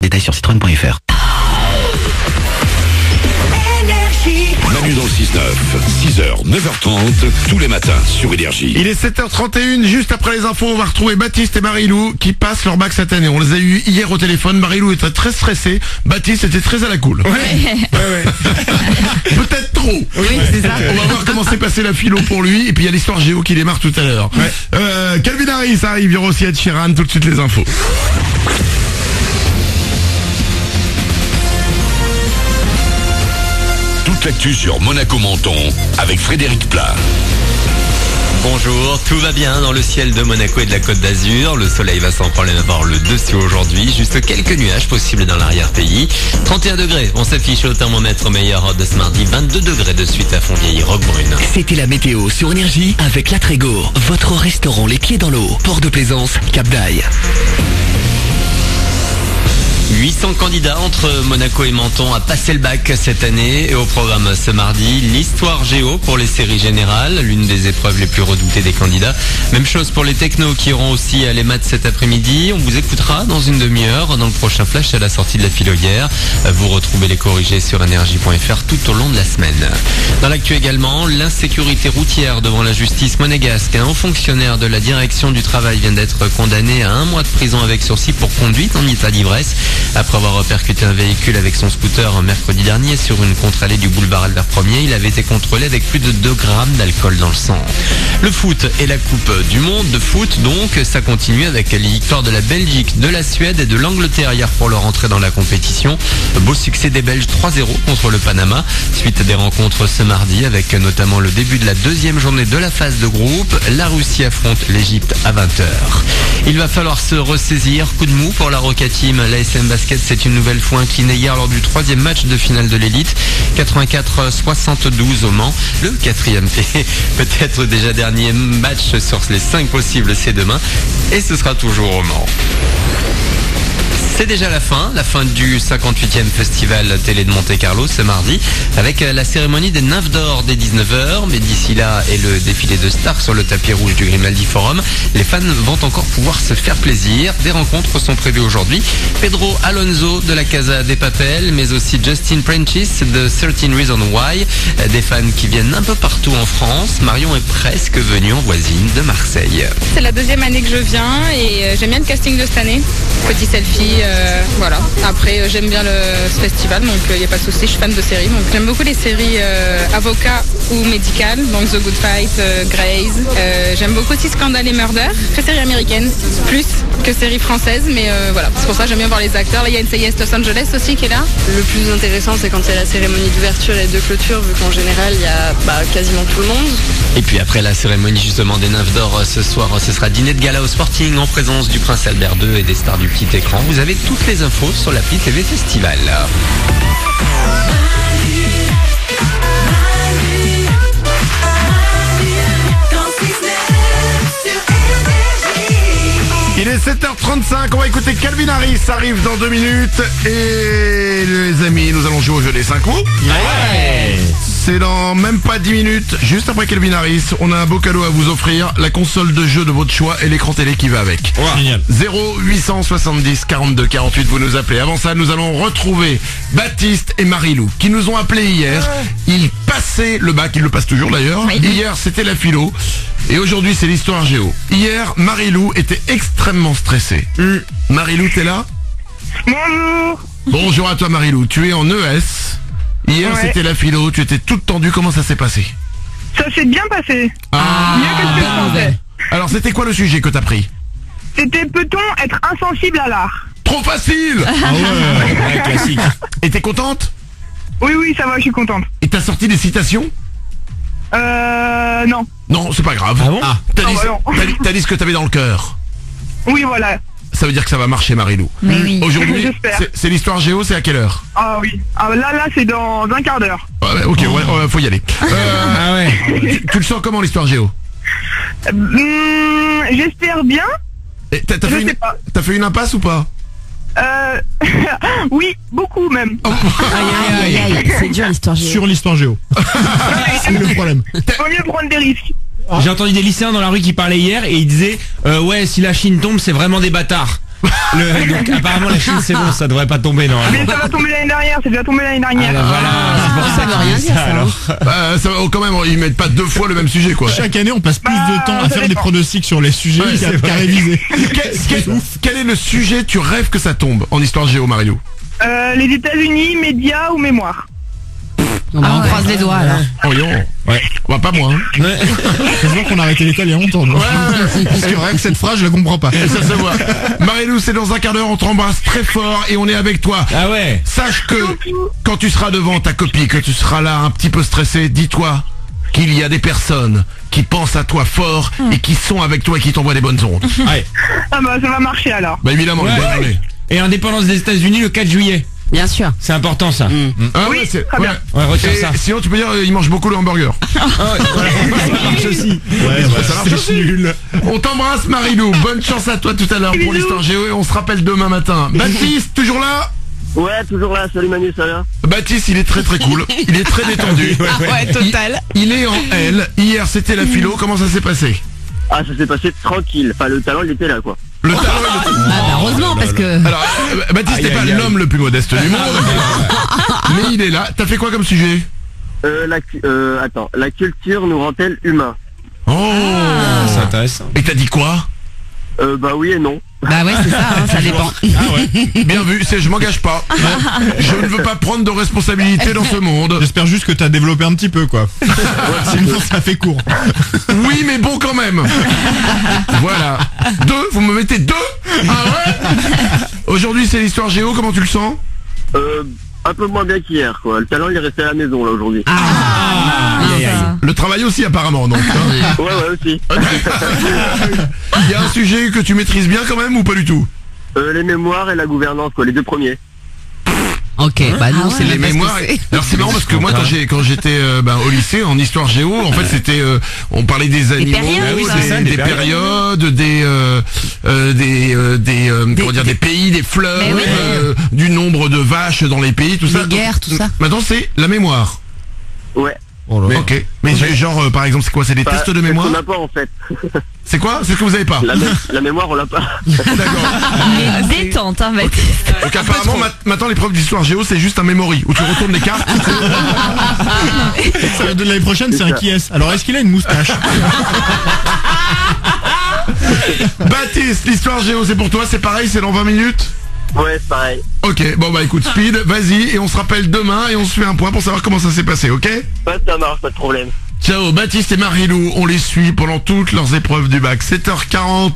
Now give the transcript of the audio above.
Détails sur citroën.fr. Manu dans le 6-9, 6h, 9h30, tous les matins sur Énergie. Il est 7h31, juste après les infos, on va retrouver Baptiste et Marie-Lou qui passent leur bac cette année. On les a eu hier au téléphone, Marie-Lou était très stressée, Baptiste était très à la cool. Ouais. Peut-être trop. Oui, c'est ça. On va voir comment s'est passé la philo pour lui, et puis il y a l'histoire géo qui démarre tout à l'heure. Calvin Harris arrive, il y aura aussi Ed Sheeran, tout de suite les infos. Toute l'actu sur Monaco-Menton avec Frédéric Plat. Bonjour, tout va bien dans le ciel de Monaco et de la Côte d'Azur. Le soleil va sans problème avoir le dessus aujourd'hui. Juste quelques nuages possibles dans l'arrière-pays. 31 degrés, on s'affiche au thermomètre meilleur de ce mardi. 22 degrés de suite à Fontvieille-Roquebrune. C'était la météo sur Énergie avec La Trégo, votre restaurant les pieds dans l'eau. Port de Plaisance, Cap d'Aille. 800 candidats entre Monaco et Menton à passer le bac cette année. Et au programme ce mardi, l'histoire géo pour les séries générales, l'une des épreuves les plus redoutées des candidats. Même chose pour les technos qui auront aussi les maths cet après-midi. On vous écoutera dans une demi-heure dans le prochain flash à la sortie de la philo hier. Vous retrouvez les corrigés sur énergie.fr tout au long de la semaine. Dans l'actu également, l'insécurité routière devant la justice monégasque. Un haut fonctionnaire de la direction du travail vient d'être condamné à 1 mois de prison avec sursis pour conduite en état d'ivresse. Après avoir percuté un véhicule avec son scooter mercredi dernier sur une contre-allée du boulevard Albert Ier, il avait été contrôlé avec plus de 2 grammes d'alcool dans le sang. Le foot et la Coupe du Monde de foot, donc, ça continue avec les victoires de la Belgique, de la Suède et de l'Angleterre hier pour leur entrée dans la compétition. Beau succès des Belges 3-0 contre le Panama, suite des rencontres ce mardi avec notamment le début de la 2e journée de la phase de groupe. La Russie affronte l'Égypte à 20h. Il va falloir se ressaisir, coup de mou pour la Roca Team. L'ASM Basket s'est une nouvelle fois incliné hier lors du 3e match de finale de l'élite, 84-72 au Mans. Le 4e peut-être déjà dernier match sur les 5 possibles, c'est demain, et ce sera toujours au Mans. C'est déjà la fin du 58e festival télé de Monte-Carlo ce mardi avec la cérémonie des Nymphes d'Or dès 19h. Mais d'ici là et le défilé de stars sur le tapis rouge du Grimaldi Forum, les fans vont encore pouvoir se faire plaisir. Des rencontres sont prévues aujourd'hui. Pedro Alonso de la Casa de Papel, mais aussi Justin Prentice de 13 Reasons Why. Des fans qui viennent un peu partout en France. Marion est presque venue en voisine de Marseille. C'est la 2e année que je viens et j'aime bien le casting de cette année. Petit selfie. Voilà. Après, j'aime bien ce festival, donc il n'y a pas de souci. Je suis fan de séries, donc j'aime beaucoup les séries avocats ou médicales, donc The Good Fight, Grey's. J'aime beaucoup aussi Scandal et Murder, très série américaine, plus que série française, mais voilà. C'est pour ça que j'aime bien voir les acteurs. Là, il y a NCIS Los Angeles aussi qui est là. Le plus intéressant, c'est quand il y a la cérémonie d'ouverture et de clôture, vu qu'en général, il y a quasiment tout le monde. Et puis après la cérémonie justement des Nymphes d'Or ce soir, ce sera dîner de gala au Sporting en présence du Prince Albert II et des stars du petit écran. Vous avez toutes les infos sur l'appli TV Festival. Il est 7h35, on va écouter Calvin Harris, arrive dans 2 minutes. Et les amis, nous allons jouer au jeu des 5 mots. Ouais. C'est dans même pas 10 minutes, juste après Calvin Harris. On a un beau cadeau à vous offrir, la console de jeu de votre choix et l'écran télé qui va avec. Génial. 0870 42 48, vous nous appelez. Avant ça, nous allons retrouver Baptiste et Marie-Lou qui nous ont appelés hier. Ils passaient le bac, ils le passent toujours d'ailleurs. Oui. Hier, c'était la philo. Et aujourd'hui, c'est l'histoire géo. Hier, Marie-Lou était extrêmement stressée. Marie-Lou, t'es là? Bonjour. Bonjour à toi, Marie-Lou. Tu es en ES. Hier, Ouais. c'était la philo. Tu étais toute tendue. Comment ça s'est passé? Ça s'est bien passé. Mieux que ce que je pensais. Alors, c'était quoi le sujet que t'as pris? C'était peut-on être insensible à l'art? Trop facile. Ah ouais, classique. Et t'es contente? Oui, ça va, je suis contente. Et t'as sorti des citations? Non. Non, c'est pas grave. Ah bon? T'as dit, non. t'as dit ce que t'avais dans le cœur. Oui, voilà. Ça veut dire que ça va marcher, Marie-Lou. Oui. Aujourd'hui, J'espère. c'est l'histoire géo, c'est à quelle heure? Ah oui. Ah, là, c'est dans un quart d'heure. Ouais, ok, ouais, faut y aller. Ah ouais. Tu le sens comment l'histoire géo? J'espère bien. Et T'as Je fait, sais pas. t'as fait une impasse ou pas? Oui, beaucoup même. Aïe, aïe, aïe. C'est dur l'histoire géo. Sur l'histoire géo. C'est le problème. Vaut mieux prendre des risques. J'ai entendu des lycéens dans la rue qui parlaient hier et ils disaient ouais, si la Chine tombe, c'est vraiment des bâtards. Donc apparemment la Chine c'est bon, ça devrait pas tomber normalement. Mais ça va tomber l'année dernière, c'est déjà tombé l'année dernière. Voilà, c'est pour ça veut qu'il rien dit dire, ça ça, alors. Ça va quand même, ils mettent pas 2 fois le même sujet quoi. Chaque année on passe plus de temps à ça faire des dépend. pronostics sur les sujets Ouais, c'est qu'à vrai. réviser. Quel est le sujet tu rêves que ça tombe en histoire géo, Marilou? Les États-Unis, médias ou mémoire. On croise les doigts alors. Oh yo. Ouais. Bah pas moi. Hein. Ouais. Je vois qu'on a arrêté l'école il y a longtemps. nous. Parce que rien que cette phrase je la comprends pas. Ça se voit. Marilou, c'est dans un quart d'heure, on t'embrasse très fort et on est avec toi. Ah ouais. Sache que quand tu seras devant ta copie, que tu seras là un petit peu stressé, dis-toi qu'il y a des personnes qui pensent à toi fort et qui sont avec toi et qui t'envoient des bonnes ondes. Ouais. Ah bah ça va marcher alors. Bah évidemment, Ouais. désolé. Et indépendance des États-Unis le 4 juillet. Bien sûr. C'est important ça. Ah Oui, ouais, c'est très bien. Ouais, retiens Et ça. sinon tu peux dire il mange beaucoup le hamburger. Ça marche aussi. Ouais, ça marche aussi. nul. On t'embrasse Marilou, bonne chance à toi tout à l'heure pour l'histoire géo et on se rappelle demain matin. Baptiste, toujours là? Ouais, toujours là. Salut Manu, ça va? Baptiste, il est très très cool, il est très détendu. Ouais, total. Il est en L, hier c'était la philo, comment ça s'est passé? Ah, ça s'est passé tranquille. Enfin, le talent, il était là, quoi. Le talent il était... Ah bah heureusement parce que... Alors, Baptiste n'est pas Aïe, aïe, aïe. l'homme le plus modeste du monde, mais il est là. T'as fait quoi comme sujet? Attends. La culture nous rend-elle humains? Oh C'est intéressant. Et t'as dit quoi? Bah oui et non. Bah ouais c'est ça, hein, ça dépend. Ah ouais. Bien vu, c'est je m'engage pas. Je ne veux pas prendre de responsabilité dans ce monde. J'espère juste que t'as développé un petit peu quoi. Sinon ça fait court. Oui, mais bon quand même. Voilà. 2, vous me mettez 2? Ah ouais? Aujourd'hui c'est l'histoire géo, comment tu le sens? Un peu moins bien qu'hier, quoi. Le talent, il est resté à la maison, là, aujourd'hui. Aïe, aïe, aïe. Le travail aussi apparemment donc. Hein. Ouais, aussi. Il y a un sujet que tu maîtrises bien quand même ou pas du tout? Les mémoires et la gouvernance, quoi. Les deux premiers. Ok, bah non, c'est Les même pas ce que mémoires. c'est. Alors c'est marrant parce que moi quand j'étais au lycée en histoire géo, en fait c'était on parlait des animaux, périodes, des, oui, c'est ça, des des périodes, comment dire, des pays, des fleurs, Mais oui. du nombre de vaches dans les pays, tout ça. Des guerres, tout ça. Maintenant c'est la mémoire. Ouais. Ok. Mais genre par exemple c'est quoi? C'est des Bah, tests de c'est ce mémoire? qu'on n'a pas, en fait. C'est quoi? C'est ce que vous avez pas? La mémoire, on l'a pas. D'accord. Il est détente, hein, Baptiste. Donc apparemment maintenant l'épreuve d'histoire géo c'est juste un memory où tu retournes les cartes. De l'année prochaine c'est un qui est. Alors est-ce qu'il a une moustache? Baptiste, l'histoire géo c'est pour toi, c'est pareil, c'est dans 20 minutes? Ouais, c'est pareil. Ok, bon bah écoute Speed, vas-y et on se rappelle demain et on se fait un point pour savoir comment ça s'est passé, ok? Ouais, ça marche, pas de problème. Ciao, Baptiste et Marilou, on les suit pendant toutes leurs épreuves du bac, 7h40.